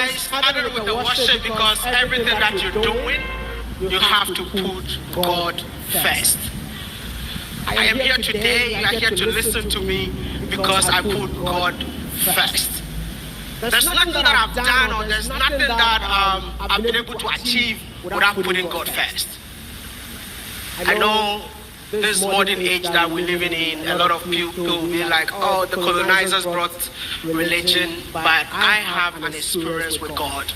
I started with the worship because everything that you're doing, you have to put God first. I am here today, you are here to listen to me because I put God first. There's nothing that I've done or there's nothing that I've been able to achieve without putting God first. I know this modern age that we're living in, a lot of people will be like, oh, the colonizers brought religion, but I have an experience with God.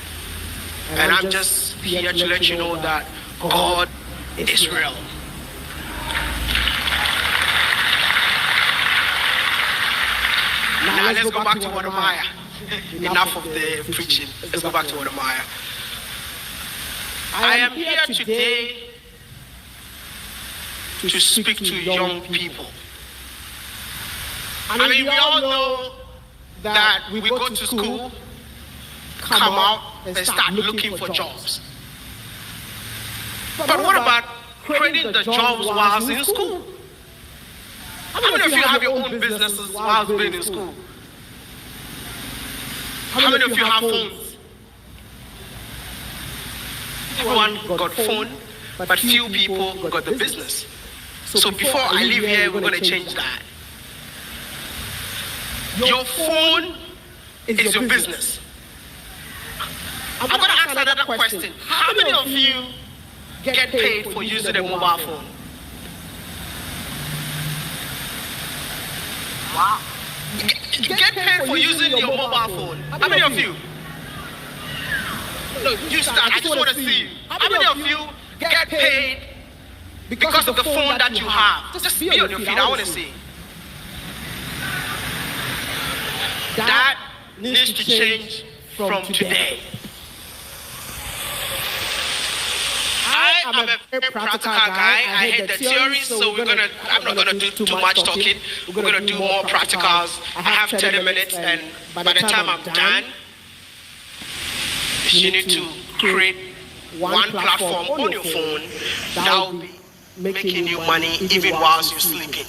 And I'm just here to let you know that God is real. Now let's go back to Wodemaya. Enough of the preaching. Let's go back to Wodemaya. I am here today to speak to young people. I mean, we all know that we go to school, come out, and start looking for jobs. But what about creating the jobs whilst in school? How many of you have your own businesses whilst being in school? How many of you have phones? Everyone got phone, but few people got the business. So before I leave here, we're going to change that. Your phone is your business. I'm going to ask another question. How many of you get paid for using a mobile phone? Wow. Get paid for using your mobile phone. How many of you? Look, you start. I just want to see you. How many of you get paid because of the phone that you have? Just be on your feet. I want to see. That needs to change from today. I am a very practical guy. I hate the theory, so I'm not gonna do too much talking. We're gonna do more practicals. I have 30 minutes, and by the time I'm done, you need to create one platform on your phone that will be making you money even whilst you're sleeping.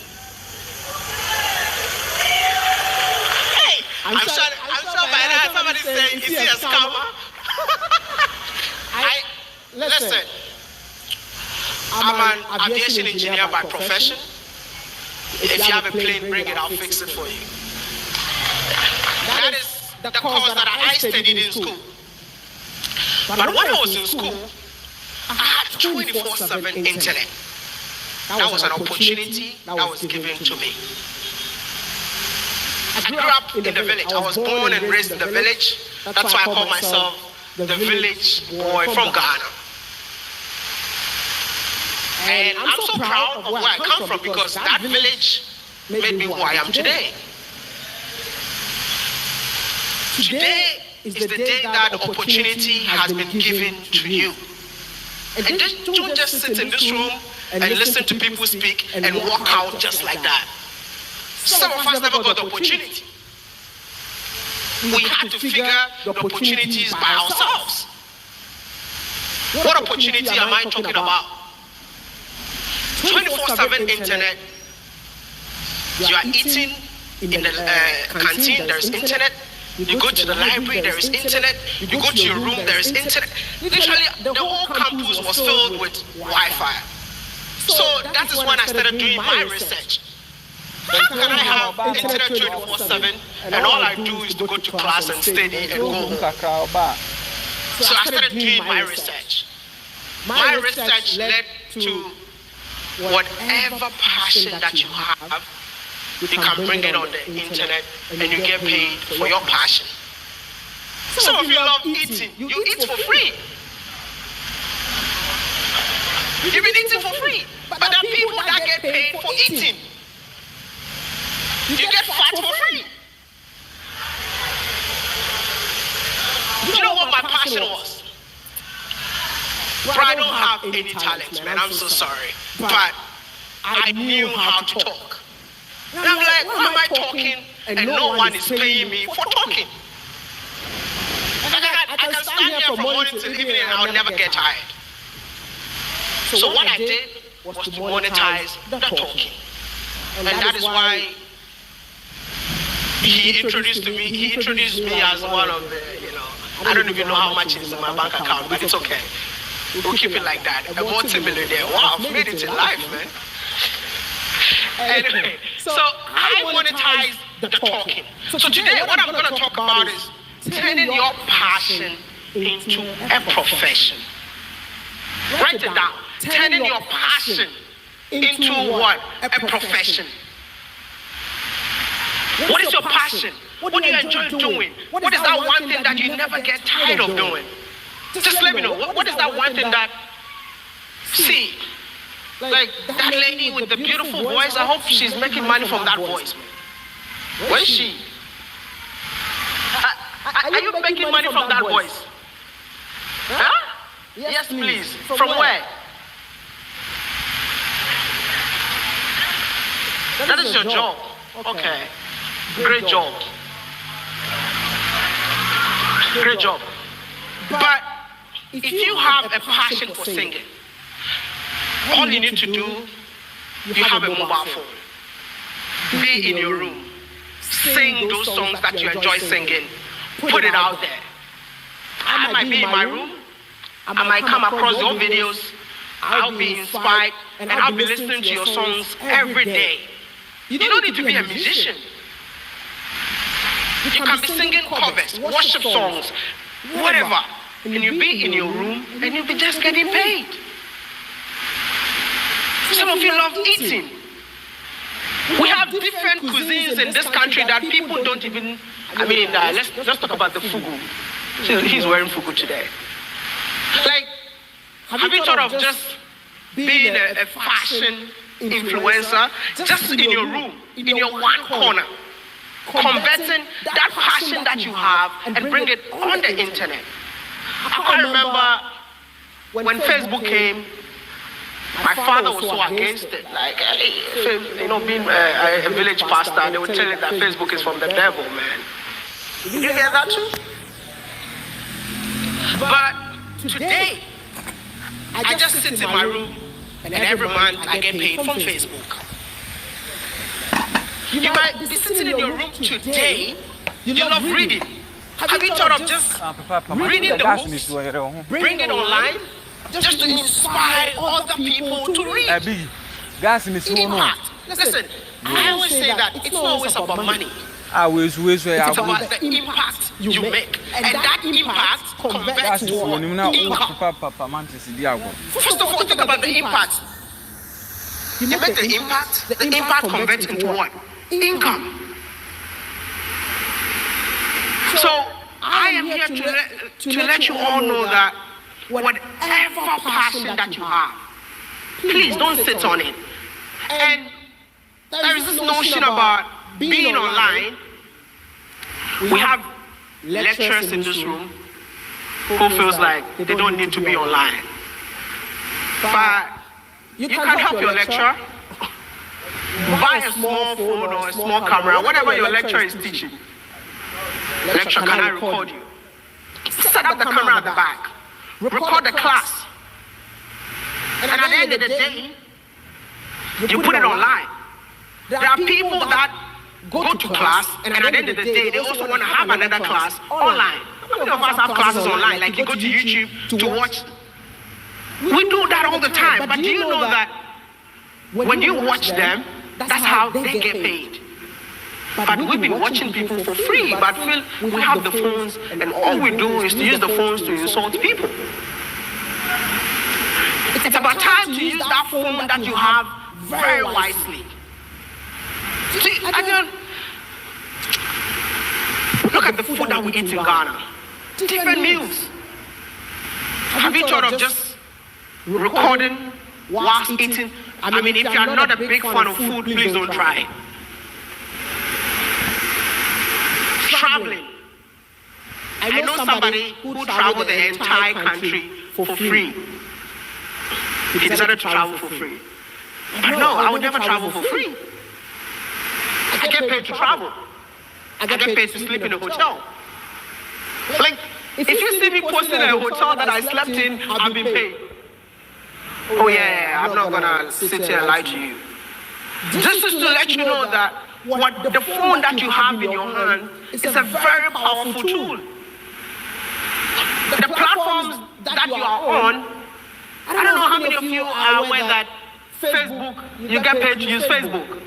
Hey, I'm sure by now somebody's saying, is he a scammer? Listen. I'm an aviation engineer by profession. If you have a plane, bring it, I'll fix it for you. That is the course that I studied in school. But when I was in school, I had 24/7 internet. That was an opportunity that was given to me. I grew up in the village. I was born and raised in the village. That's why I call myself the village boy from Ghana. And I'm so proud of where I come from because that village made me who I am today. Today is the day that opportunity has been given to you. And don't just sit in this room and listen to people speak and walk out just like that. Some of us never got the opportunity. We had to figure the opportunities by ourselves. What opportunity am I talking about? 24/7 internet. You are eating in the canteen, there is internet. You go to the library, there is internet. You go to your room, there is internet. Literally, the whole campus was filled with Wi-Fi. So that is when I started doing my research. How can I have internet 24/7 and all I do is to go to class and study and go home? So I started doing my research. My research led to whatever passion that you have, you can bring it on the internet and you get paid for your passion. Some of you love eating. You eat for free. You've been eating for free. But there are people that get paid for eating. You get fat for free. You know what my passion was? But I don't have any talent, man. I'm so sorry. But I knew how to talk. And I'm like, why am I talking and no one is paying me for talking? I can stand here from morning till evening and I'll never get tired. So what I did was to monetize the talking. And that is why he introduced me as one of the, I don't even know how much is in my bank account, but it's okay. We'll keep it like that. A multi-millionaire. Wow, I've made it in life, man. Anyway, so I monetize the talking. So today, what I'm going to talk about is turning your passion into a profession. Write it down. Turning your passion into what? A profession. What is your passion? What do you enjoy doing? What is that one thing that you never get tired of doing? Just let me know. What is that one thing that, see, like that lady with the beautiful voice, I hope she's making money from that voice. Where is she? Are you making money from that voice? Huh? Yes, please. From where? That is your job. Okay. Great job. Great job. But if you have a passion for singing, all you need to do, you have a mobile phone. Be in your room. Sing those songs that you enjoy singing. Put it out there. I might be in my room. I might come across your videos. I'll be inspired and I'll be listening to your songs every day. You don't need to be a musician. You can be singing covers, worship songs, whatever. And you'll be in your room and you'll be just getting paid. Some of you love eating. We have different cuisines in this country that people don't even, let's talk about the fugu. He's wearing fugu today. Like, have you thought of just being a fashion influencer, just in your room, in your one corner, converting that passion that you have and bring it on the internet? I remember when Facebook came, my father was so against it. Like, being a village pastor, they would tell you that Facebook is from the devil, man. Did you hear that too? But today, I just sit in my room and every month I get paid from Facebook. You might be sitting in your room today, you love reading. Have you thought of just reading the books, bring it online, just to inspire other people to read? Impact. Listen, I always say that it's not always about money. It's about the impact you make. And that impact converts to income. First of all, think about the impact. You make the impact converts into what? Income. So I am here to let you all know that whatever passion that you have, please don't sit on it. And there is this notion about being online. We have lecturers in this room who feels like they don't need to be online. But you can help your lecturer. Buy a small phone or a small camera, whatever your lecturer is teaching. Lecturer, can I record you? Set up the camera at the back. Record the class. And at the end of the day, you put it online. There are people that go to class, and at the end of the day, they also want to have another class online. How many of us have classes online? Like you go to YouTube to watch. We do that all the time. But do you know that when you watch them, that's how they get paid? But we've been watching people for free, but we have the phones, and all we do is to use the phones to insult people. It's about time to use that phone that you have very wisely. See, look at the food that we eat in Ghana. Different meals. Have you thought of just recording whilst eating? If you are not a big fan of food, please don't try it. Traveling. I know somebody who traveled the entire country for free. He decided to travel for free. But no, I would never travel for free. I get paid to travel. I get paid to sleep in a hotel. Like, if you see me posting in a hotel that I slept in, I've been paid. Oh yeah, I'm not gonna sit here and lie to you. This is to let you know that the phone that you have in your hand is a very powerful tool. that you are on, I don't know how many of you are aware that Facebook, you get paid to use Facebook.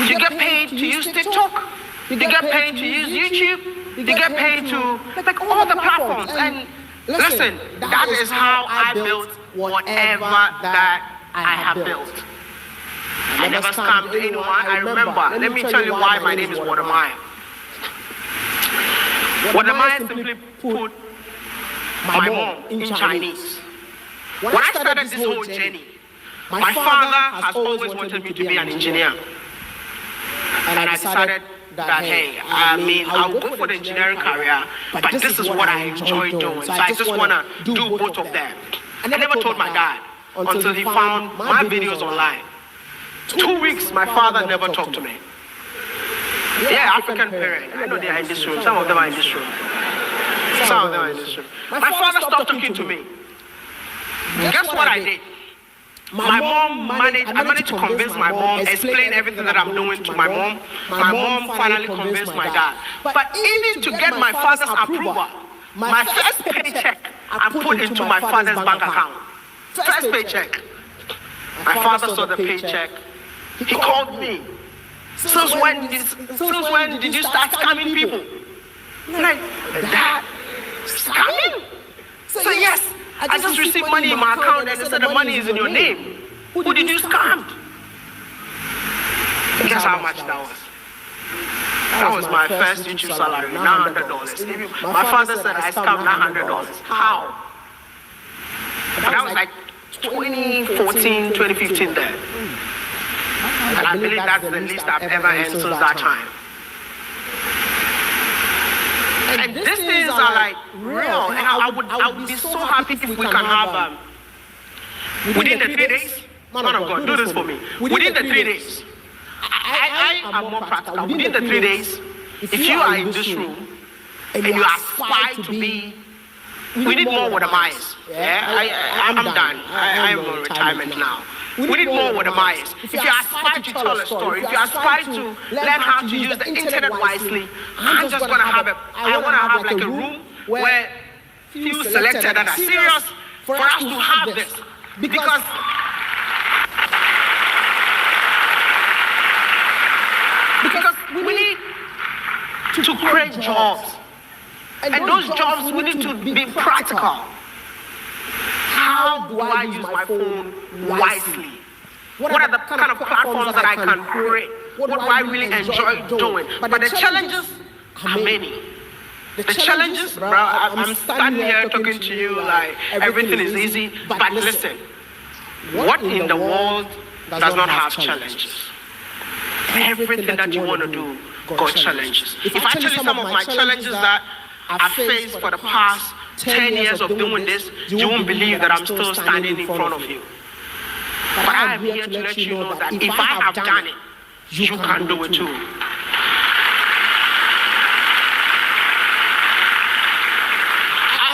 You get paid to use TikTok. You get paid to use YouTube. You get paid to like all the platforms. And listen, that is how I built whatever that I have built. I never scammed anyone. I remember. Let me tell you why my name is Wodemaya. Wodemaya simply put my mom in Chinese. When I started this whole journey, my father has always wanted me to be an engineer. And I decided that, hey, I'll go for the engineering career, but this is what I enjoy doing. So I just want to do both of them. I never told my dad until he found my videos online. 2 weeks, my father never talked to me. Yeah, African parent. I know they are in this room. Some of them are in this room. Some of them are in this room. My father stopped talking to me. Guess what I did? I managed to convince my mom, explain everything that I'm doing to my mom. My mom finally convinced my dad. But even to get my father's approval, my first paycheck I put into my father's bank account. First paycheck. My father saw the paycheck. He called me. Since when did you start scamming people? I'm like, Dad, scamming? So yes, I just received money in my account and they said the money is in your name. Who did you scam? Guess how much that was? That was my first YouTube salary, $900. My father said I scammed $900. How? That was like 2014, 2015 there. And I believe that's the least I've ever earned since that time. And these things are like real, and I would be so happy if we can have within the 3 days. Man of God, do this for me. Within the 3 days, I am more practical. Within the 3 days, if you are in this room and you aspire to be, we need more Wodemayas. Yeah, I'm done. I am on retirement now. We need more Wodemayas. If you aspire to tell a story, if you aspire to learn how to use the internet wisely, I want to have like a room where few selected that are serious for us to have this. Because we need to create jobs. And those jobs, we need to be practical. How do I use my phone wisely? What are the kind of platforms that I can create? What do I really enjoy doing? But the challenges are many. The challenges, bro, I'm standing here talking to you like everything is easy. But listen, what in the world does not have challenges? Everything that you want to do got challenges. If I tell you some of my challenges that I've faced for the past 10 years of doing this, you won't believe that I'm still standing in front of you. But I am here to let you know that if I have done it, you can do it too.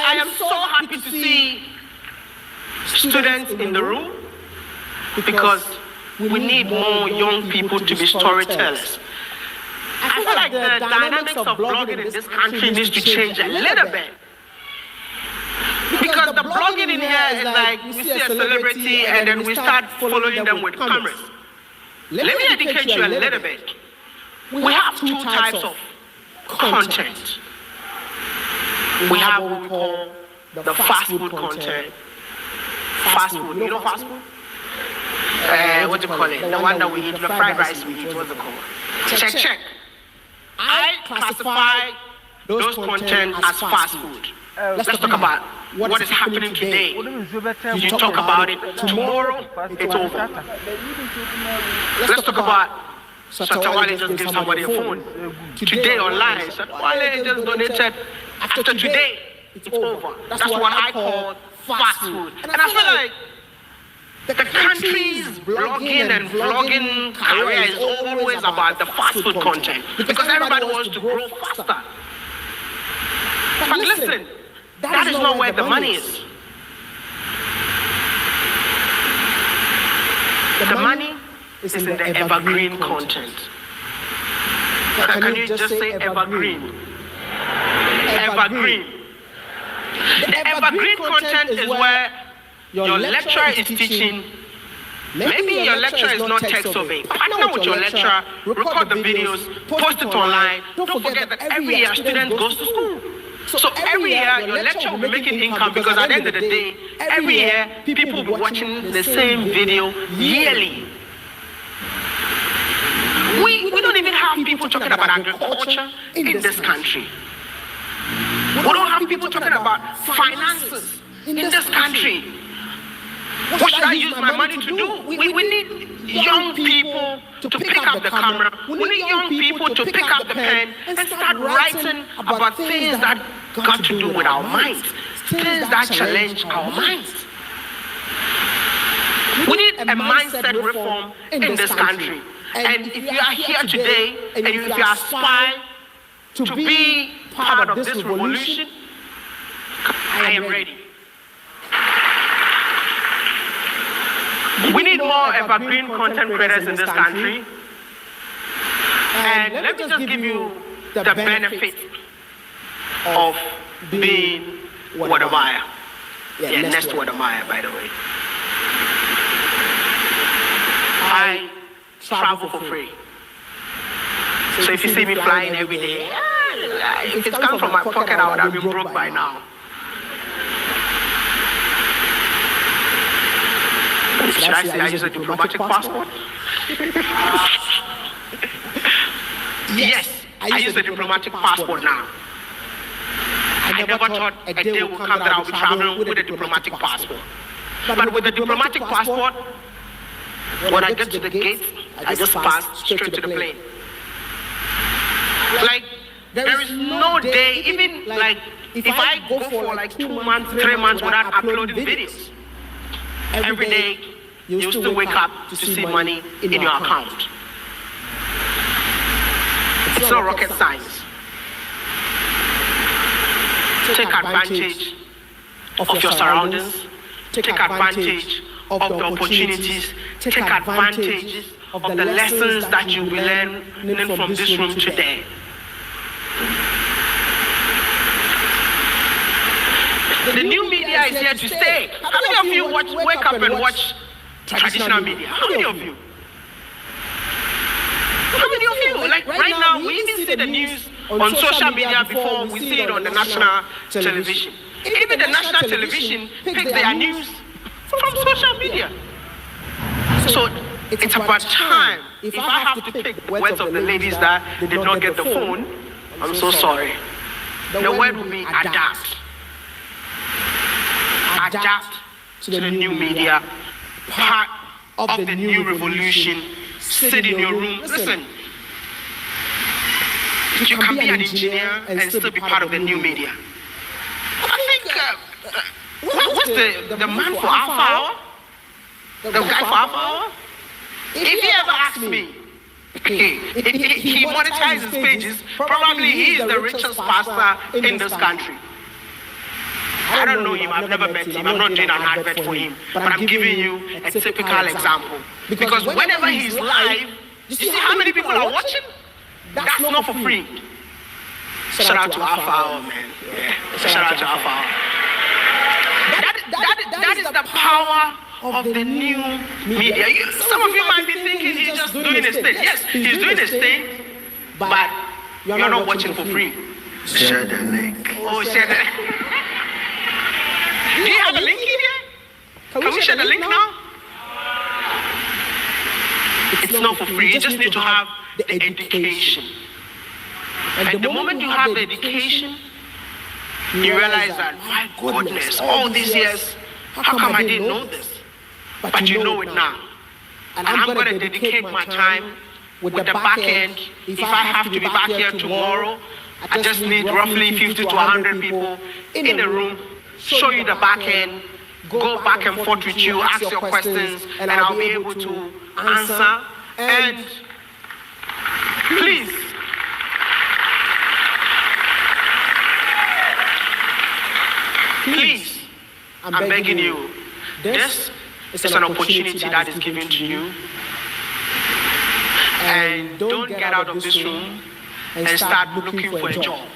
I am so happy to see students in the room because we need more young people to be storytellers. I feel like the dynamics of blogging in this country needs to change a little bit. Because the blogging in here is like we see a celebrity and then we start following them with cameras. Let me educate you a little bit. We have two types of content. We have what we call the fast food content. Fast food, you know fast food? What do you call it? The one that we eat, the fried rice we eat, what's it called? Check. I classify those content as fast food. Let's talk about what is happening today. You talk about it tomorrow, it's over. Let's talk about Satawale just gave somebody a phone. Today online, Satawale just donated. After today, it's over. That's what I call fast food. And I feel like the country's blogging and vlogging career is always about the fast food content because everybody wants to grow faster. But listen, that is not where the money is. The money is in the evergreen content. Can you just say evergreen? evergreen. The evergreen content is where your lecturer is teaching. Maybe your lecturer is not tech surveying. Partner with your lecturer, record the videos, post it online. Don't forget that every year a student goes to school. So every year your lecturer will be making income, because at the end of the day, every year people will be watching the same video yearly. We don't even have people talking about agriculture in this country. We don't have people talking about finances in this country. What should I use my money to do? We need young people to pick up the camera. We need young people to pick up the pen and start writing about things that got to do with our minds, things that challenge our minds. We need a mindset reform in this country. And if you are here today and if you aspire to be part of this revolution, I am ready. We need more evergreen content creators in this country. And let me just give you the benefit of being wodemaya. Yeah, next wodemaya, by the way. I travel for free. So if you see me flying every day, if it's come from my pocket, I would have been broke by now. Should I say I use a diplomatic passport? Yes, I use a diplomatic passport now. I never thought a day would come that I'll be traveling with a diplomatic passport. But with the diplomatic passport, when I get to the gate, I just pass straight to the plane. Like, there is no day, even like, if I go for like 2 months, 3 months without uploading videos, every day, you still wake up to see money in your account. It's not rocket science. Take advantage of your surroundings. Take advantage of the opportunities. Take advantage of the lessons that you'll be learning from this room today. The new media is here to stay. How many of you wake up and watch traditional media? How many of you? How many of you? Like right now, we even see the news on social media before we see it on the national television. Even the national television picks their news from social media. So it's about time. If I have to pick words of the ladies that did not get the phone, I'm so sorry. The word will be adapt. Adapt to the new media, part of the new revolution. Sit in your room. Listen, you can be an engineer and still be part of the new media. I think, what's the man for Alpha Hour? The guy for Alpha Hour? If he ever asks me, he monetizes pages, probably he is the richest pastor in this country. I don't know him, I've never met him, I'm not doing an advert for him, but I'm giving you a typical example. Because whenever he's live, you see how many people are watching? That's not for free. Shout out to Alpha Hour, man. Yeah. Shout out to Alpha Hour. That is the power of the new media. Some of you might be thinking he's just doing his thing. Yes, he's doing his thing, but you're not watching for free. Share the link. Oh, share the link. Do you have a link in here? Can we share the link now? It's not for free. You just need to have the education. And the moment you have the education, you realize that, my goodness, all these years, how come I didn't know this? But you know it now. And I'm going to dedicate my time with the back end. If I have to be back here tomorrow, I just need roughly 50 to 100 people in the room, show you the back end, go back and forth with you, ask your questions, and I'll be able to answer. And please, I'm begging you, this is an opportunity that is given to you. And don't get out of this room and start looking for a job.